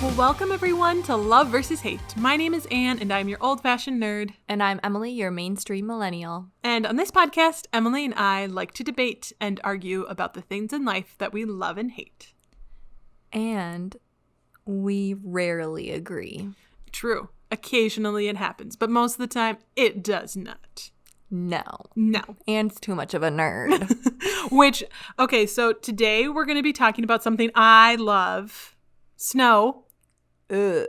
Well, welcome everyone to Love versus Hate. My name is Anne, and I'm your old-fashioned nerd. And I'm Emily, your mainstream millennial. And on this podcast, Emily and I like to debate and argue about the things in life that we love and hate. And we rarely agree. True. Occasionally it happens, but most of the time, it does not. No. Anne's too much of a nerd. So today we're going to be talking about something I love. Snow. Ugh.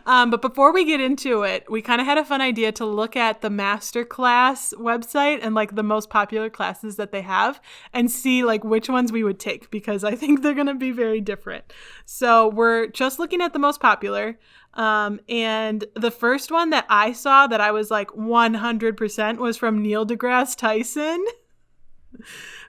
But before we get into it, we kind of had a fun idea to look at the masterclass website and like the most popular classes that they have and see like which ones we would take, because I think they're going to be very different. So we're just looking at the most popular. And the first one that I saw that I was like 100% was from Neil deGrasse Tyson,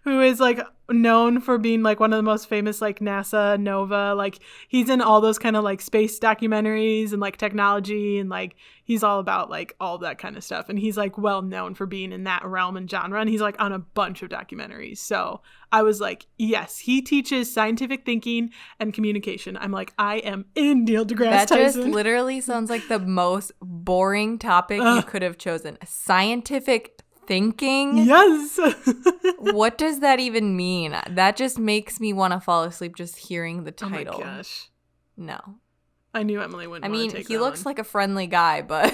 who is like known for being like one of the most famous like NASA, Nova, like he's in all those kind of like space documentaries and like technology, and like he's all about like all that kind of stuff, and he's like well known for being in that realm and genre, and he's like on a bunch of documentaries. So I was like, yes, he teaches scientific thinking and communication. I'm like, I am in Neil deGrasse Tyson. That just literally sounds like the most boring topic you could have chosen. Scientific thinking? Yes. What does that even mean? That just makes me want to fall asleep just hearing the title. Oh my gosh. No. I knew Emily wouldn't want to take he looks like a friendly guy, but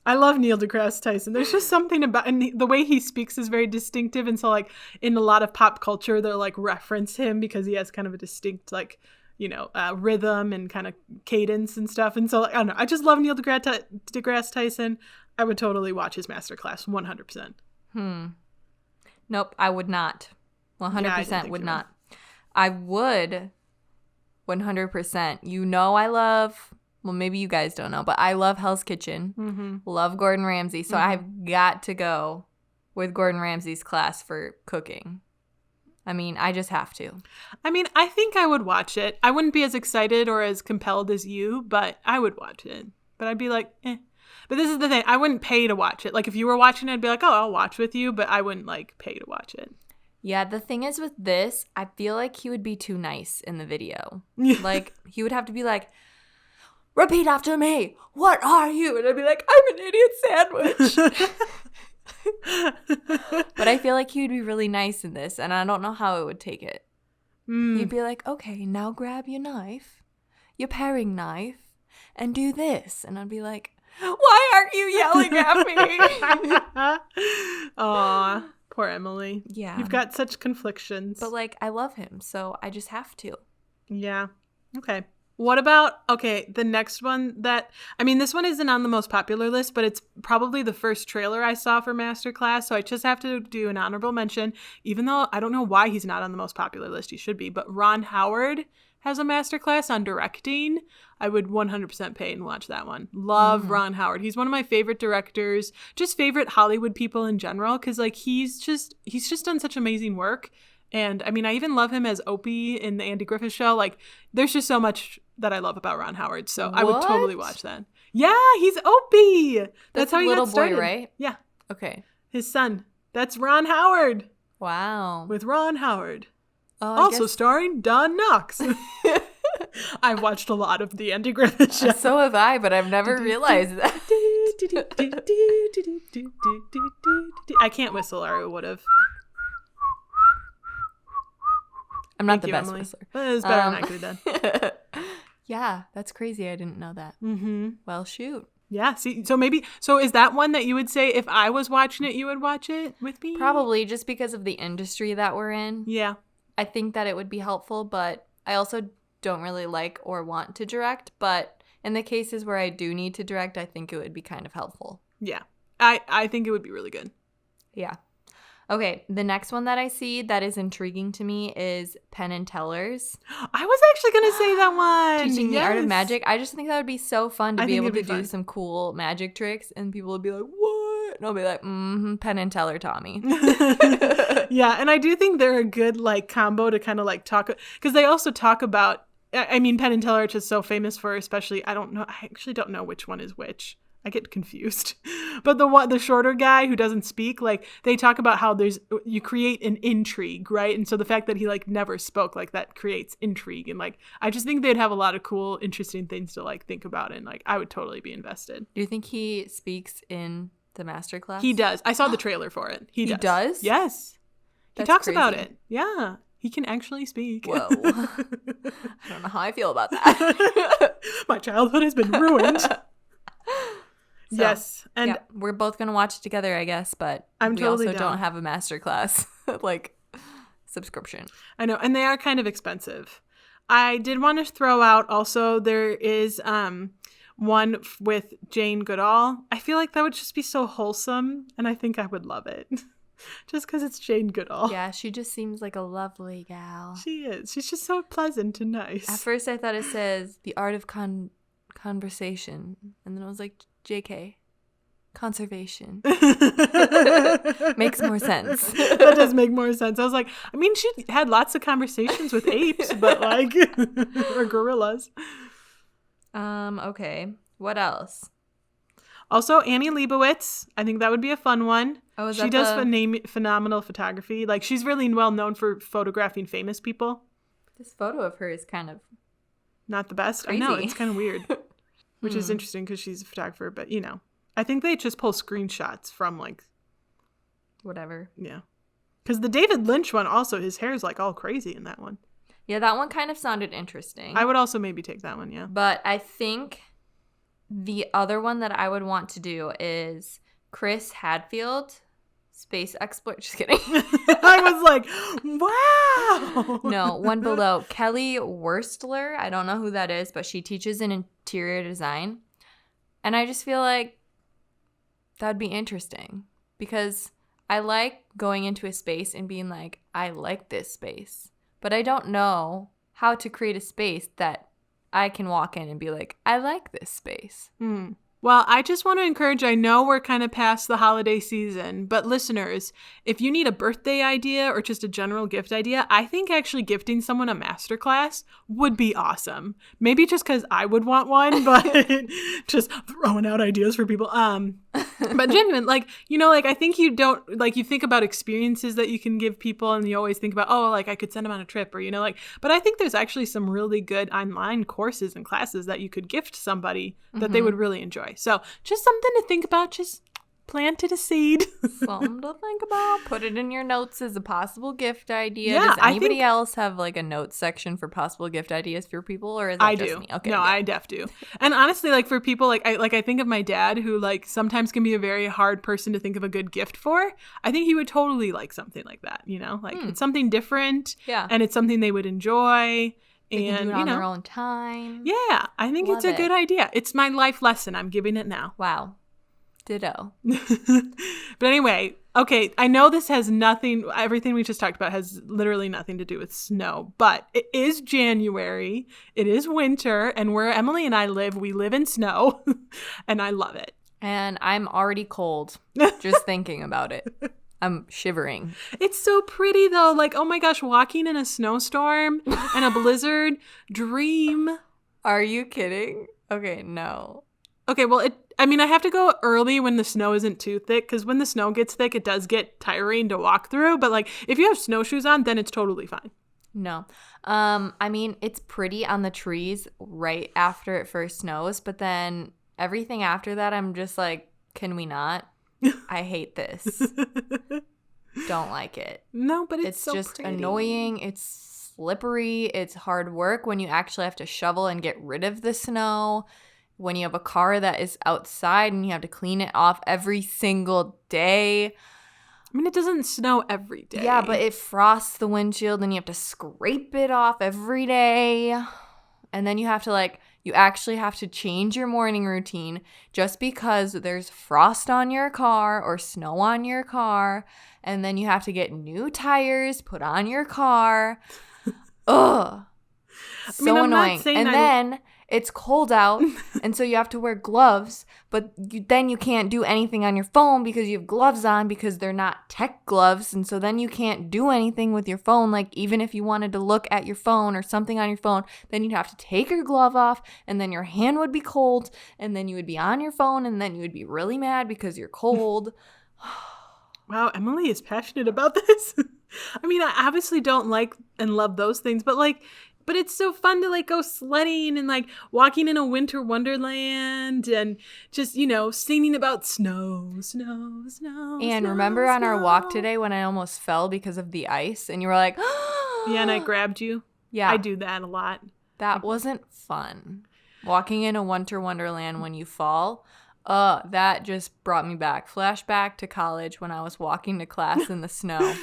I love Neil deGrasse Tyson. There's just something about, and the way he speaks is very distinctive, and so like in a lot of pop culture they'll like reference him because he has kind of a distinct like, you know, rhythm and kind of cadence and stuff. And so like, I don't know, I just love Neil deGrasse Tyson. I would totally watch his masterclass 100%. Nope, I would not. 100% would not. I would 100%. You know I love, well, maybe you guys don't know, but I love Hell's Kitchen. Mm-hmm. Love Gordon Ramsay. So I've got to go with Gordon Ramsay's class for cooking. I mean, I just have to. I mean, I think I would watch it. I wouldn't be as excited or as compelled as you, but I would watch it. But I'd be like, eh. But this is the thing. I wouldn't pay to watch it. Like, if you were watching it, I'd be like, oh, I'll watch with you. But I wouldn't, like, pay to watch it. Yeah, the thing is with this, I feel like he would be too nice in the video. Like, he would have to be like, repeat after me. What are you? And I'd be like, I'm an idiot sandwich. But I feel like he would be really nice in this, and I don't know how it would take it. He'd be like, okay, now grab your knife, your paring knife, and do this. And I'd be like, why aren't you yelling at me? Aw, poor Emily. Yeah. You've got such conflictions. But, like, I love him, so I just have to. Yeah. Okay. What about, the next one that, I mean, this one isn't on the most popular list, but it's probably the first trailer I saw for Masterclass, so I just have to do an honorable mention, even though I don't know why he's not on the most popular list. He should be, but Ron Howard has a Masterclass on directing. I would 100% pay and watch that one. Love Ron Howard. He's one of my favorite directors, just favorite Hollywood people in general, because, like, he's just done such amazing work. And I mean, I even love him as Opie in the Andy Griffith Show. Like, there's just so much that I love about Ron Howard. So I would totally watch that. Yeah, he's Opie. That's how he got started. Little boy, right? Yeah. Okay. His son. That's Ron Howard. Wow. With Ron Howard. Also starring Don Knotts. I've watched a lot of the Andy Griffith Show. So have I, but I've never realized that. I can't whistle, or I would have. I'm not the best whistler. It was better than I could have done. Yeah, that's crazy. I didn't know that. Mm-hmm. Well, shoot. Yeah, see, so is that one that you would say if I was watching it, you would watch it with me? Probably, just because of the industry that we're in. Yeah. I think that it would be helpful, but I also don't really like or want to direct. But in the cases where I do need to direct, I think it would be kind of helpful. Yeah. I think it would be really good. Yeah. Okay, the next one that I see that is intriguing to me is Penn and Teller's. I was actually going to say that one. Teaching the art of magic. I just think that would be so fun to be able to do fun. Some cool magic tricks, and people would be like, what? And I'll be like, Penn and Teller taught me. Yeah, and I do think they're a good like combo to kind of like talk, because they also talk about, I mean, Penn and Teller are just so famous for, especially, I actually don't know which one is which. I get confused. But the shorter guy who doesn't speak, like they talk about how you create an intrigue, right? And so the fact that he like never spoke, like that creates intrigue. And like, I just think they'd have a lot of cool, interesting things to like think about. And like, I would totally be invested. Do you think he speaks in the masterclass? He does. I saw the trailer for it. He does? Yes. He talks crazy. About it. Yeah. He can actually speak. Whoa. I don't know how I feel about that. My childhood has been ruined. So, yes. And yeah, we're both going to watch it together, I guess, but we also don't have a masterclass like subscription. I know. And they are kind of expensive. I did want to throw out also there is one with Jane Goodall. I feel like that would just be so wholesome, and I think I would love it. Just because it's Jane Goodall. Yeah, she just seems like a lovely gal. She is. She's just so pleasant and nice. At first I thought it says the art of conversation, and then I was like, JK, conservation. Makes more sense. That does make more sense. I was like, I mean, she had lots of conversations with apes, but like, or gorillas. Okay. What else? Also, Annie Leibovitz. I think that would be a fun one. Oh, she does phenomenal photography. Like, she's really well known for photographing famous people. This photo of her is kind of not the best. Crazy. I know, it's kind of weird. Which is interesting because she's a photographer. But, you know, I think they just pull screenshots from, like... whatever. Yeah. Because the David Lynch one also, his hair is, like, all crazy in that one. Yeah, that one kind of sounded interesting. I would also maybe take that one, yeah. But I think the other one that I would want to do is Chris Hadfield, space explorer. Just kidding. I was like, wow. No, one below. Kelly Wurstler. I don't know who that is, but she teaches in interior design. And I just feel like that'd be interesting because I like going into a space and being like, I like this space. But I don't know how to create a space that I can walk in and be like, I like this space. Well, I just want to encourage, I know we're kind of past the holiday season, but listeners, if you need a birthday idea or just a general gift idea, I think actually gifting someone a masterclass would be awesome. Maybe just because I would want one, but just throwing out ideas for people. But genuine, like, you know, like I think you don't, like you think about experiences that you can give people and you always think about, oh, like I could send them on a trip or, you know, like, but I think there's actually some really good online courses and classes that you could gift somebody that they would really enjoy. So just something to think about. Just planted a seed. Something to think about. Put it in your notes as a possible gift idea. Yeah, does anybody else have like a notes section for possible gift ideas for people, or is that just me? Okay, no, I def do. And honestly, like for people, I think of my dad, who like sometimes can be a very hard person to think of a good gift for. I think he would totally like something like that. You know, like it's something different. Yeah, and it's something they would enjoy. They can do it on their own time. Yeah, I think it's a good idea. It's my life lesson. I'm giving it now. Wow. Ditto. But anyway, okay, I know this has nothing, everything we just talked about has literally nothing to do with snow, but it is January, it is winter, and where Emily and I live, we live in snow, and I love it. And I'm already cold just thinking about it. I'm shivering. It's so pretty though. Like, oh my gosh, walking in a snowstorm and a blizzard, dream. Are you kidding? Okay, no. Okay, well, I have to go early when the snow isn't too thick, because when the snow gets thick, it does get tiring to walk through. But like, if you have snowshoes on, then it's totally fine. No. It's pretty on the trees right after it first snows, but then everything after that, I'm just like, can we not? I hate this. Don't like it. No, but it's so just pretty. Annoying. It's slippery. It's hard work when you actually have to shovel and get rid of the snow. When you have a car that is outside and you have to clean it off every single day. I mean, it doesn't snow every day. Yeah, but it frosts the windshield and you have to scrape it off every day. And then you actually have to change your morning routine just because there's frost on your car or snow on your car. And then you have to get new tires put on your car. Ugh. So annoying. And then it's cold out, and so you have to wear gloves, but then you can't do anything on your phone because you have gloves on because they're not tech gloves, and so then you can't do anything with your phone. Like, even if you wanted to look at your phone or something on your phone, then you'd have to take your glove off, and then your hand would be cold, and then you would be on your phone, and then you would be really mad because you're cold. Wow, Emily is passionate about this. I mean, I obviously don't like and love those things, but it's so fun to like go sledding and like walking in a winter wonderland and just, singing about snow. And Snow, remember on our walk snow. today when I almost fell because of the ice and you were like, Yeah, and I grabbed you. Yeah. I do that a lot. That wasn't fun. Walking in a winter wonderland when you fall, that just brought me back. Flashback to college when I was walking to class in the snow.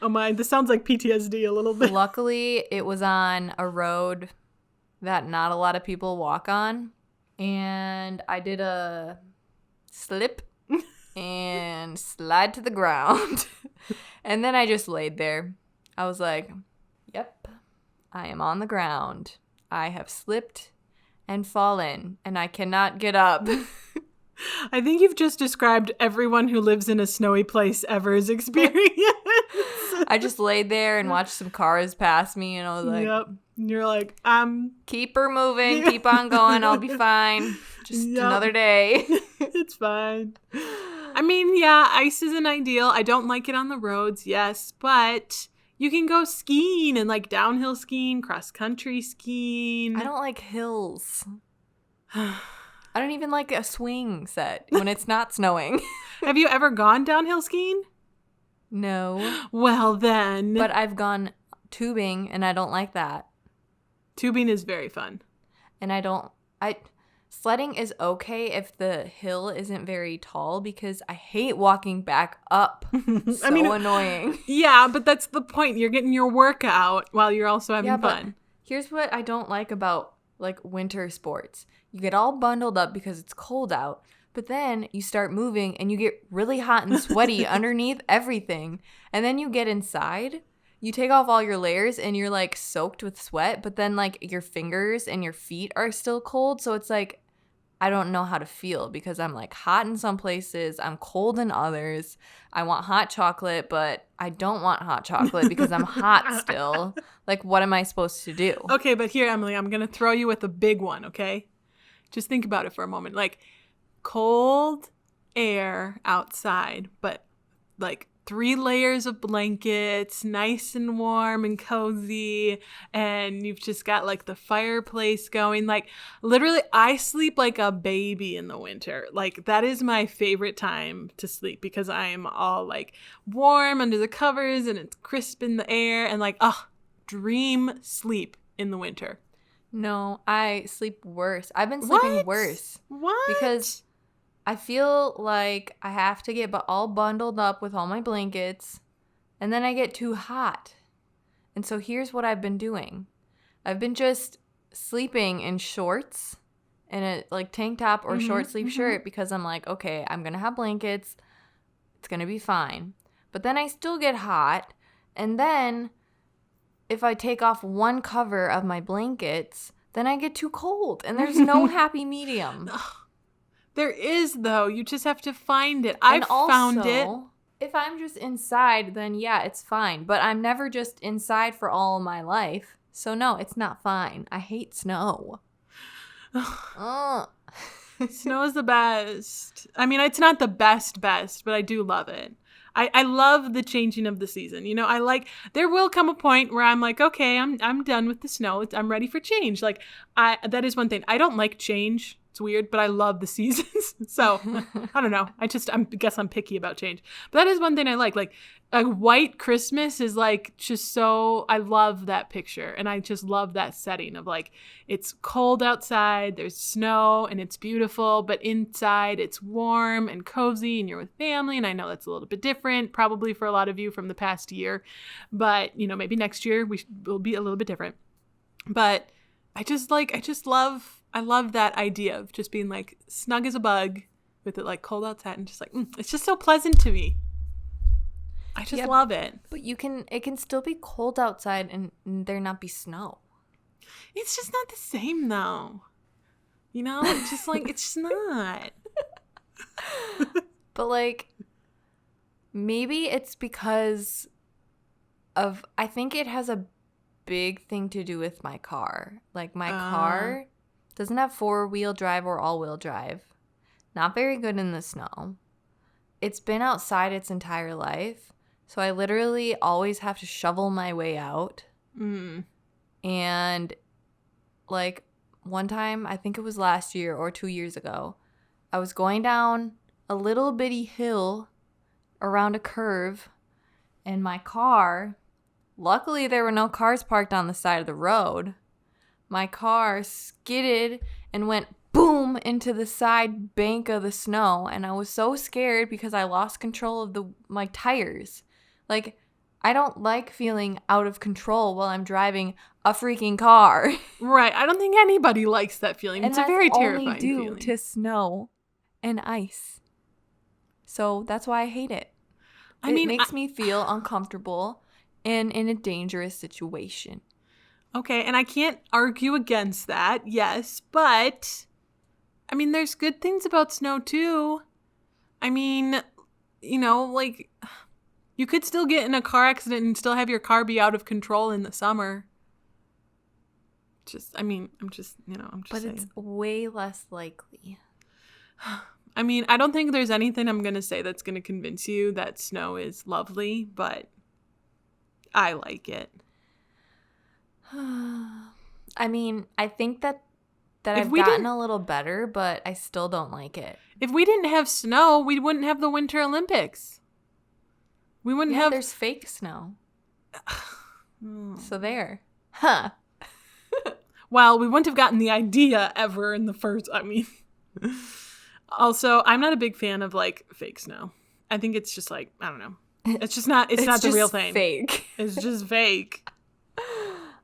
Oh my, this sounds like PTSD a little bit. Luckily, it was on a road that not a lot of people walk on. And I did a slip and slide to the ground. And then I just laid there. I was like, yep, I am on the ground. I have slipped and fallen, and I cannot get up. I think you've just described everyone who lives in a snowy place ever's experience. I just laid there and watched some cars pass me, and I was like, yep. You're like, keep her moving, keep on going, I'll be fine. Just another day. It's fine. I mean, yeah, ice isn't ideal. I don't like it on the roads, yes, but you can go skiing and like downhill skiing, cross-country skiing. I don't like hills. I don't even like a swing set when it's not snowing. Have you ever gone downhill skiing? No. Well, then. But I've gone tubing, and I don't like that. Tubing is very fun. And sledding is okay if the hill isn't very tall because I hate walking back up. So annoying. Yeah, but that's the point. You're getting your workout while you're also having fun. Here's what I don't like about like winter sports. You get all bundled up because it's cold out, but then you start moving and you get really hot and sweaty underneath everything. And then you get inside, you take off all your layers and you're like soaked with sweat, but then like your fingers and your feet are still cold. So it's like, I don't know how to feel because I'm like hot in some places, I'm cold in others. I want hot chocolate, but I don't want hot chocolate because I'm hot still. Like, what am I supposed to do? Okay, but here, Emily, I'm going to throw you with a big one, okay? Just think about it for a moment. Like, cold air outside, but like 3 layers of blankets, nice and warm and cozy, and you've just got like the fireplace going. Like, literally, I sleep like a baby in the winter. Like, that is my favorite time to sleep because I am all like warm under the covers and it's crisp in the air and like, dream sleep in the winter. No, I sleep worse. I've been sleeping worse. What? Because I feel like I have to get all bundled up with all my blankets, and then I get too hot. And so here's what I've been doing. I've been just sleeping in shorts and a like tank top or short sleeve shirt because I'm like, okay, I'm going to have blankets. It's going to be fine. But then I still get hot, and then if I take off one cover of my blankets, then I get too cold, and there's no happy medium. There is, though. You just have to find it. I've found it. If I'm just inside, then yeah, it's fine. But I'm never just inside for all my life. So no, it's not fine. I hate snow. Snow is the best. I mean, it's not the best, but I do love it. I love the changing of the season. There will come a point where I'm like, okay, I'm done with the snow. I'm ready for change. Like, that is one thing. I don't like change. It's weird, but I love the seasons. So I don't know. I guess I'm picky about change. But that is one thing I like. Like, a white Christmas is like just so, I love that picture. And I just love that setting of like, it's cold outside, there's snow, and it's beautiful. But inside, it's warm and cozy, and you're with family. And I know that's a little bit different, probably for a lot of you from the past year. But, maybe next year will be a little bit different. But I love that idea of just being like snug as a bug with it like cold outside and just like, it's just so pleasant to me. I just love it. But it can still be cold outside and there not be snow. It's just not the same though. You know, it's just like, it's just not. But like, maybe it's because of, I think it has a big thing to do with my car. Like, my car doesn't have 4-wheel drive or all-wheel drive. Not very good in the snow. It's been outside its entire life, so I literally always have to shovel my way out. And like, one time, I think it was last year or 2 years ago, I was going down a little bitty hill around a curve, and my car, luckily there were no cars parked on the side of the road. My car skidded and went boom into the side bank of the snow, and I was so scared because I lost control of my tires. Like, I don't like feeling out of control while I'm driving a freaking car. Right. I don't think anybody likes that feeling. And it's a very terrifying only due feeling. to snow and ice. So that's why I hate it. It makes me feel uncomfortable and in a dangerous situation. Okay, and I can't argue against that, yes, but, I mean, there's good things about snow, too. I mean, you know, like, you could still get in a car accident and still have your car be out of control in the summer. I'm just But saying. It's way less likely. I mean, I don't think there's anything I'm going to say that's going to convince you that snow is lovely, but I like it. I mean, I think that I've gotten a little better, but I still don't like it. If we didn't have snow, we wouldn't have the Winter Olympics. We wouldn't have... there's fake snow. So there. Huh. Well, we wouldn't have gotten the idea ever in the first... I mean... Also, I'm not a big fan of, like, fake snow. I think it's just, like, I don't know. It's just not... It's not the real thing. Fake. It's just fake.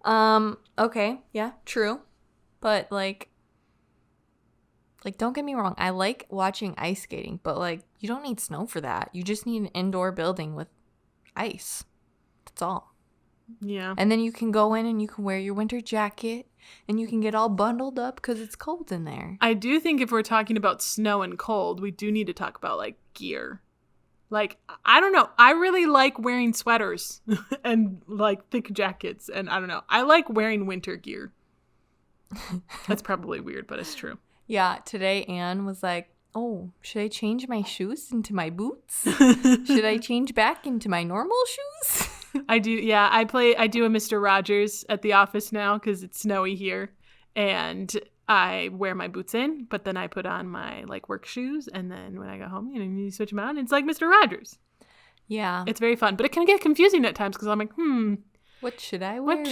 Okay. Yeah, true. But, like, don't get me wrong. I like watching ice skating, but, like, you don't need snow for that. You just need an indoor building with ice. That's all. Yeah. And then you can go in and you can wear your winter jacket and you can get all bundled up because it's cold in there. I do think if we're talking about snow and cold, we do need to talk about, like, gear. Like, I don't know. I really like wearing sweaters and, like, thick jackets. And I don't know. I like wearing winter gear. That's probably weird, but it's true. Yeah. Today, Anne was like, oh, should I change my shoes into my boots? Should I change back into my normal shoes? I do. Yeah. I do a Mr. Rogers at the office now because it's snowy here. And I wear my boots in, but then I put on my, like, work shoes, and then when I go home, you switch them out, and it's like Mr. Rogers. Yeah. It's very fun, but it can get confusing at times because I'm like, what should I wear?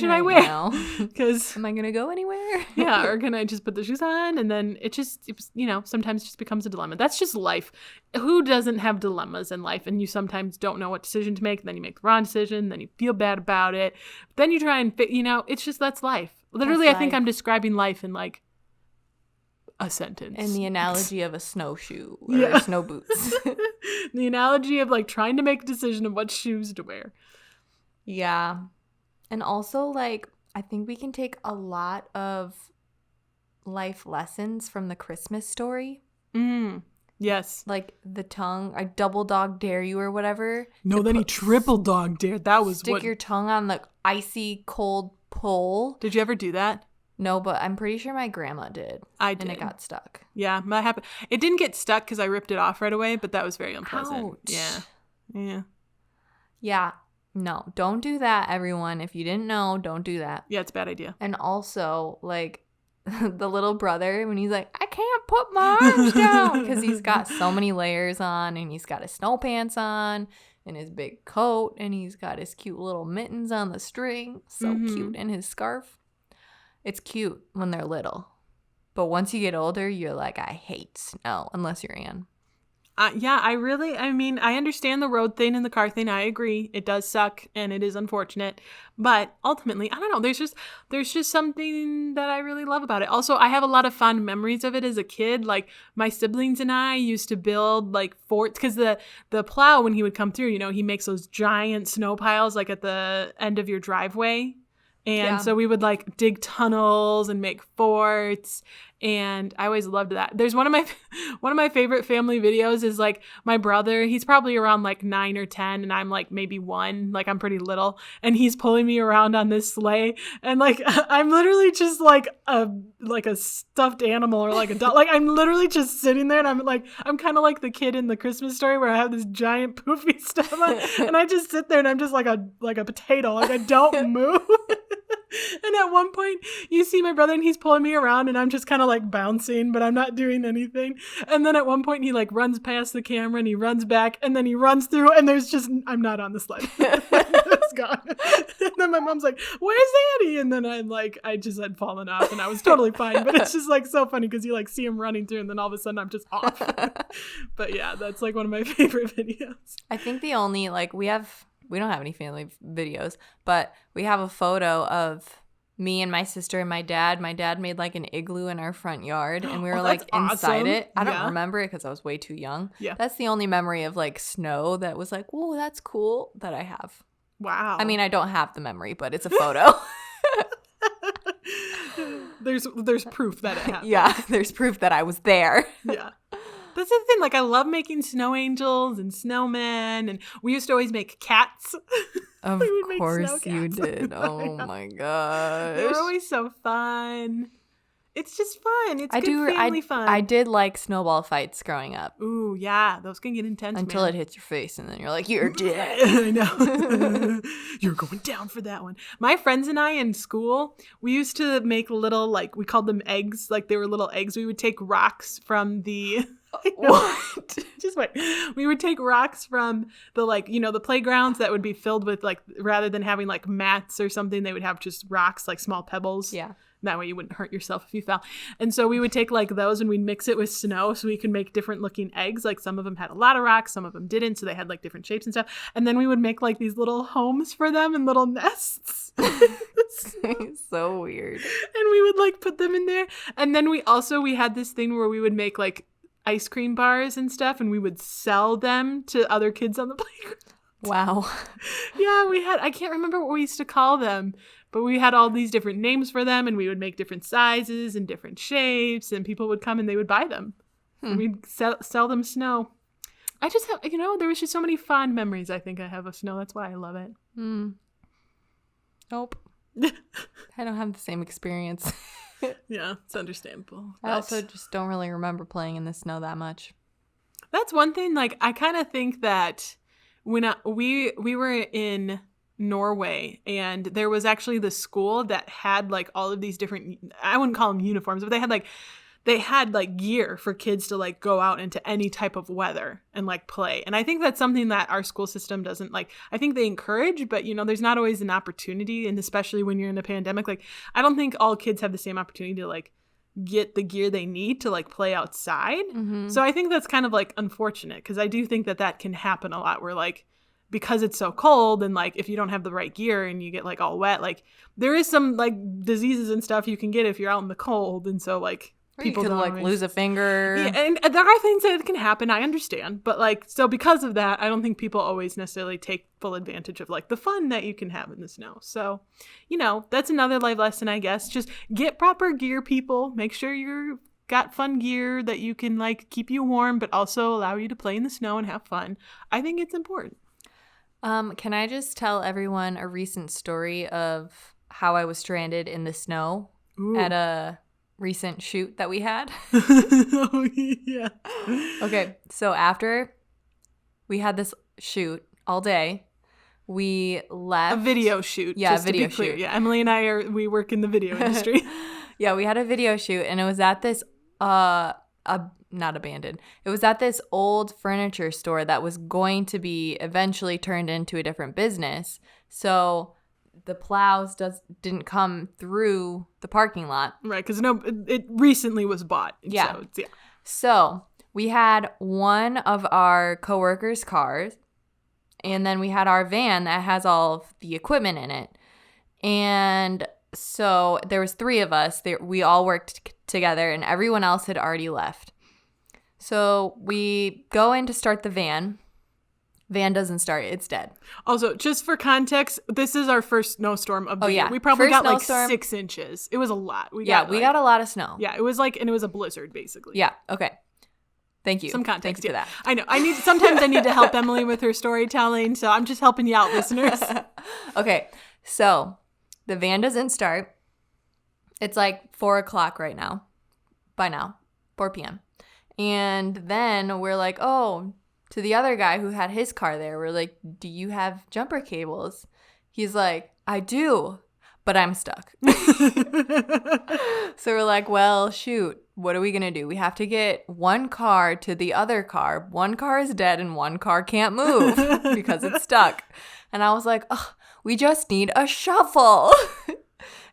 Now? Because am I gonna go anywhere? Yeah, or can I just put the shoes on? And then it sometimes just becomes a dilemma. That's just life. Who doesn't have dilemmas in life? And you sometimes don't know what decision to make. Then you make the wrong decision. Then you feel bad about it. Then you try and it's just, that's life. Literally, I think I'm describing life in, like, a sentence. And the analogy of a snowshoe or snow boots. The analogy of, like, trying to make a decision of what shoes to wear. Yeah. And also, like, I think we can take a lot of life lessons from the Christmas story. Yes. Like the tongue, I double dog dare you or whatever. No, then he triple dog dared. That was Stick your tongue on the icy cold pole. Did you ever do that? No, but I'm pretty sure my grandma did. I did. And it got stuck. Yeah, that happened. It didn't get stuck because I ripped it off right away, but that was very unpleasant. Ouch. Yeah. Yeah. No, don't do that, everyone. If you didn't know, don't do that. Yeah, it's a bad idea. And also, like, the little brother, when he's like, I can't put my arms down because he's got so many layers on, and he's got his snow pants on and his big coat, and he's got his cute little mittens on the string. So cute. And his scarf. It's cute when they're little. But once you get older, you're like, I hate snow, unless you're Anne. Yeah, I understand the road thing and the car thing. I agree. It does suck and it is unfortunate. But ultimately, I don't know. There's just something that I really love about it. Also, I have a lot of fond memories of it as a kid. Like, my siblings and I used to build, like, forts. Because the plow, when he would come through, he makes those giant snow piles, like, at the end of your driveway. And so we would, like, dig tunnels and make forts. And I always loved that. There's one of my favorite family videos is like my brother, he's probably around like 9 or 10 and I'm like maybe 1, like I'm pretty little, and he's pulling me around on this sleigh and like I'm literally just like a stuffed animal or like a doll. Like I'm literally just sitting there and I'm kind of like the kid in the Christmas Story where I have this giant poofy stuff on and I just sit there and I'm just like a potato. Like I don't move. And at one point, you see my brother and he's pulling me around and I'm just kind of like bouncing, but I'm not doing anything. And then at one point, he like runs past the camera and he runs back and then he runs through and I'm not on the sled. It's gone. And then my mom's like, where's Annie? And then I just had fallen off and I was totally fine. But it's just like so funny because you like see him running through and then all of a sudden I'm just off. But yeah, that's like one of my favorite videos. I think the only we don't have any family videos, but we have a photo of me and my sister and my dad. My dad made like an igloo in our front yard and we were like inside it. I don't remember it because I was way too young. Yeah. That's the only memory of like snow that was like, whoa, that's cool that I have. Wow. I mean, I don't have the memory, but it's a photo. There's proof that it happened. Yeah, there's proof that I was there. Yeah. That's the thing. Like, I love making snow angels and snowmen, and we used to always make cats. Of course you did. Oh my gosh. They were always so fun. It's just fun. It's good family fun. I did like snowball fights growing up. Ooh, yeah. Those can get intense, until man. It hits your face, and then you're like, you're dead. I know. You're going down for that one. My friends and I in school, we used to make little, like, we called them eggs. Like, they were little eggs. We would take rocks from the... What? Just wait. We would take rocks from the, like, you know, the playgrounds that would be filled with, like, rather than having, like, mats or something, they would have just rocks, like small pebbles. Yeah. That way you wouldn't hurt yourself if you fell. And so we would take like those and we'd mix it with snow so we could make different looking eggs. Like some of them had a lot of rocks, some of them didn't. So they had like different shapes and stuff. And then we would make like these little homes for them and little nests. So weird. And we would like put them in there. And then we had this thing where we would make like ice cream bars and stuff and we would sell them to other kids on the playground. Wow. Yeah, I can't remember what we used to call them. But we had all these different names for them, and we would make different sizes and different shapes, and people would come and they would buy them. And we'd sell them snow. I just have, there was just so many fond memories I think I have of snow. That's why I love it. Nope. I don't have the same experience. Yeah, it's understandable. I also just don't really remember playing in the snow that much. That's one thing, like, I kind of think that when we were in Norway, and there was actually the school that had like all of these different, I wouldn't call them uniforms, but they had like gear for kids to like go out into any type of weather and like play. And I think that's something that our school system doesn't like. I think they encourage, but there's not always an opportunity, and especially when you're in a pandemic, like I don't think all kids have the same opportunity to like get the gear they need to like play outside. Mm-hmm. So I think that's kind of like unfortunate, because I do think that can happen a lot where like, because it's so cold and like if you don't have the right gear and you get like all wet, like there is some like diseases and stuff you can get if you're out in the cold. And so like people can like lose a finger. Yeah, and there are things that can happen, I understand, but like, so because of that, I don't think people always necessarily take full advantage of like the fun that you can have in the snow. So that's another life lesson, I guess. Just get proper gear, people. Make sure you're got fun gear that you can like keep you warm but also allow you to play in the snow and have fun. I think it's important. Can I just tell everyone a recent story of how I was stranded in the snow at a recent shoot that we had? Oh, yeah. Okay, so after we had this shoot all day, we left. A video shoot. Yeah, just a video to be clear. shoot. Yeah, Emily and we work in the video industry. Yeah, we had a video shoot, and it was at this not abandoned. It was at this old furniture store that was going to be eventually turned into a different business. So the plows didn't come through the parking lot. Right, because it recently was bought. Yeah. So, so we had one of our coworkers' cars, and then we had our van that has all of the equipment in it. And so there was 3 of us. We all worked together, and everyone else had already left. So we go in to start the van, Van doesn't start. It's dead. Also, just for context, this is our first snowstorm of the year. We probably First got like snowstorm. 6 inches. It was a lot. We got a lot of snow. Yeah, it was like, and it was a blizzard basically. Yeah. Okay. Thank you. Some context. Thank you for that. I know. Sometimes I need to help Emily with her storytelling, so I'm just helping you out, listeners. Okay. So the van doesn't start. It's like 4:00 right now. By now, 4 p.m. And then we're like, oh, to the other guy who had his car there, we're like, do you have jumper cables? He's like, I do, but I'm stuck. So we're like, well, shoot, what are we going to do? We have to get one car to the other car. One car is dead and one car can't move because it's stuck. And I was like, oh, we just need a shovel.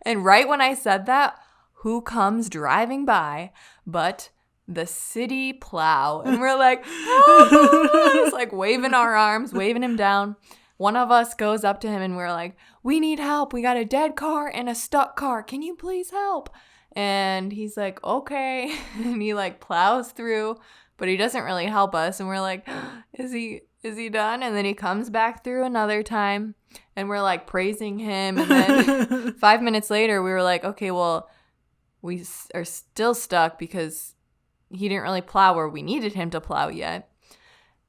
And right when I said that, who comes driving by but the city plow? And we're like, oh! It's like waving our arms, waving him down. One of us goes up to him and we're like, we need help. We got a dead car and a stuck car. Can you please help? And he's like, okay. And he like plows through, but he doesn't really help us. And we're like, is he done? And then he comes back through another time and we're like praising him. And then 5 minutes later, we were like, okay, well, we are still stuck because he didn't really plow where we needed him to plow yet.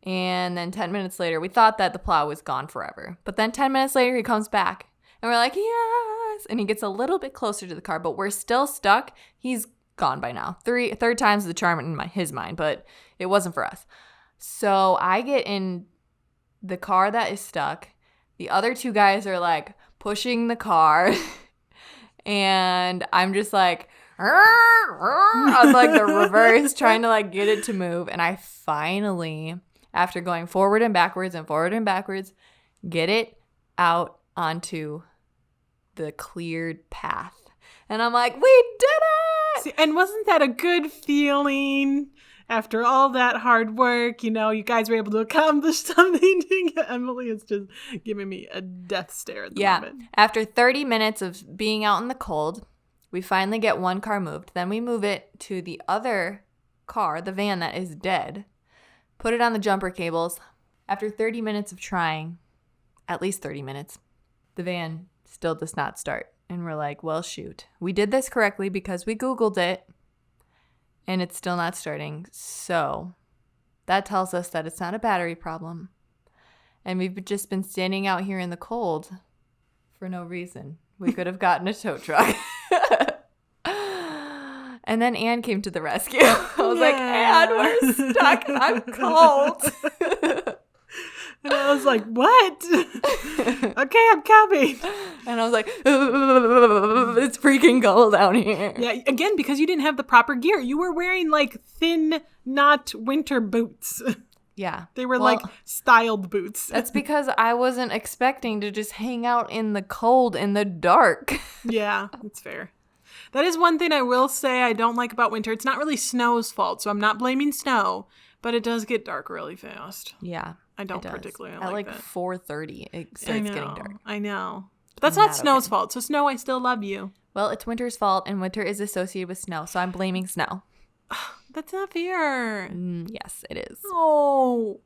And then 10 minutes later, we thought that the plow was gone forever. But then 10 minutes later, he comes back. And we're like, yes. And he gets a little bit closer to the car, but we're still stuck. He's gone by now. Third time's the charm in his mind, but it wasn't for us. So I get in the car that is stuck. The other two guys are like pushing the car. And I'm just like, I was like the reverse, trying to like get it to move. And I finally, after going forward and backwards, get it out onto the cleared path. And I'm like, we did it! See, and wasn't that a good feeling after all that hard work? You know, you guys were able to accomplish something. Emily is just giving me a death stare at the moment. After 30 minutes of being out in the cold, we finally get one car moved. Then we move it to the other car, the van that is dead, put it on the jumper cables. After 30 minutes of trying, at least 30 minutes, the van still does not start. And we're like, well, shoot. We did this correctly because we Googled it, and it's still not starting. So that tells us that it's not a battery problem. And we've just been standing out here in the cold for no reason. We could have gotten a tow truck. And then Anne came to the rescue. I was like, Anne, we're stuck. I'm cold. And I was like, what? Okay, I'm coming. And I was like, it's freaking cold down here. Yeah, again, because you didn't have the proper gear. You were wearing like thin, not winter boots. Yeah. They were like styled boots. That's because I wasn't expecting to just hang out in the cold in the dark. Yeah, that's fair. That is one thing I will say I don't like about winter. It's not really snow's fault, so I'm not blaming snow, but it does get dark really fast. Yeah. I don't particularly like that. At like 4:30, it starts getting dark. I know. But that's not snow's fault. So snow, I still love you. Well, it's winter's fault, and winter is associated with snow, so I'm blaming snow. That's not fair. Yes, it is. Oh.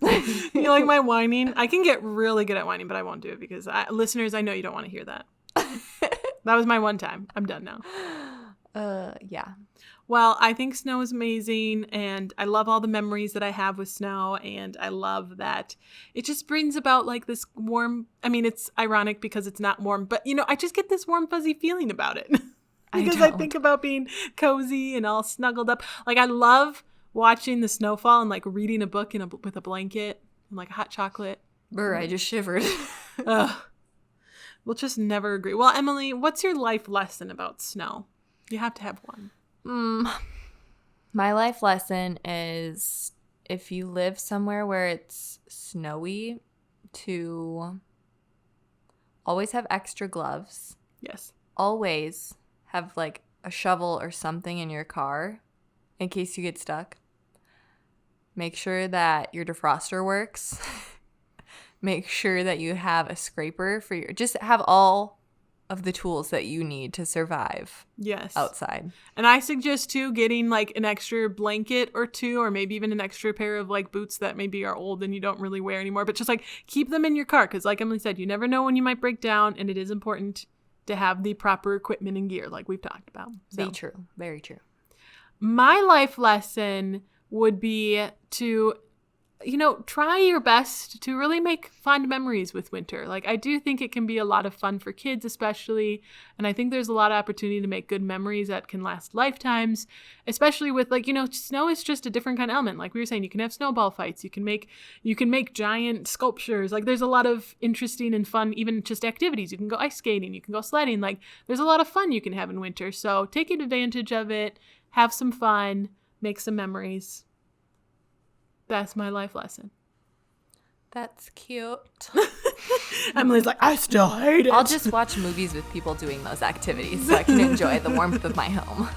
You like my whining? I can get really good at whining, but I won't do it because listeners, I know you don't want to hear that. That was my one time. I'm done now. Yeah. Well, I think snow is amazing, and I love all the memories that I have with snow, and I love that it just brings about like this warm, I mean, it's ironic because it's not warm, but you know, I just get this warm, fuzzy feeling about it. Because I think about being cozy and all snuggled up. Like I love watching the snowfall and like reading a book with a blanket and like hot chocolate. Brr, I just shivered. Ugh. We'll just never agree. Well, Emily, what's your life lesson about snow? You have to have one. My life lesson is if you live somewhere where it's snowy, to always have extra gloves. Yes. Always have like a shovel or something in your car in case you get stuck. Make sure that your defroster works. Make sure that you have a scraper for just have all of the tools that you need to survive outside. And I suggest too getting like an extra blanket or two, or maybe even an extra pair of like boots that maybe are old and you don't really wear anymore, but just like keep them in your car, because like Emily said, you never know when you might break down, and it is important to have the proper equipment and gear like we've talked about. So. Very true. My life lesson would be to, try your best to really make fond memories with winter. Like, I do think it can be a lot of fun for kids, especially. And I think there's a lot of opportunity to make good memories that can last lifetimes, especially with like, snow is just a different kind of element. Like we were saying, you can have snowball fights. You can make giant sculptures. Like there's a lot of interesting and fun, even just activities. You can go ice skating. You can go sledding. Like there's a lot of fun you can have in winter. So take advantage of it. Have some fun. Make some memories. That's my life lesson. That's cute. Emily's like, I still hate it. I'll just watch movies with people doing those activities so I can enjoy the warmth of my home.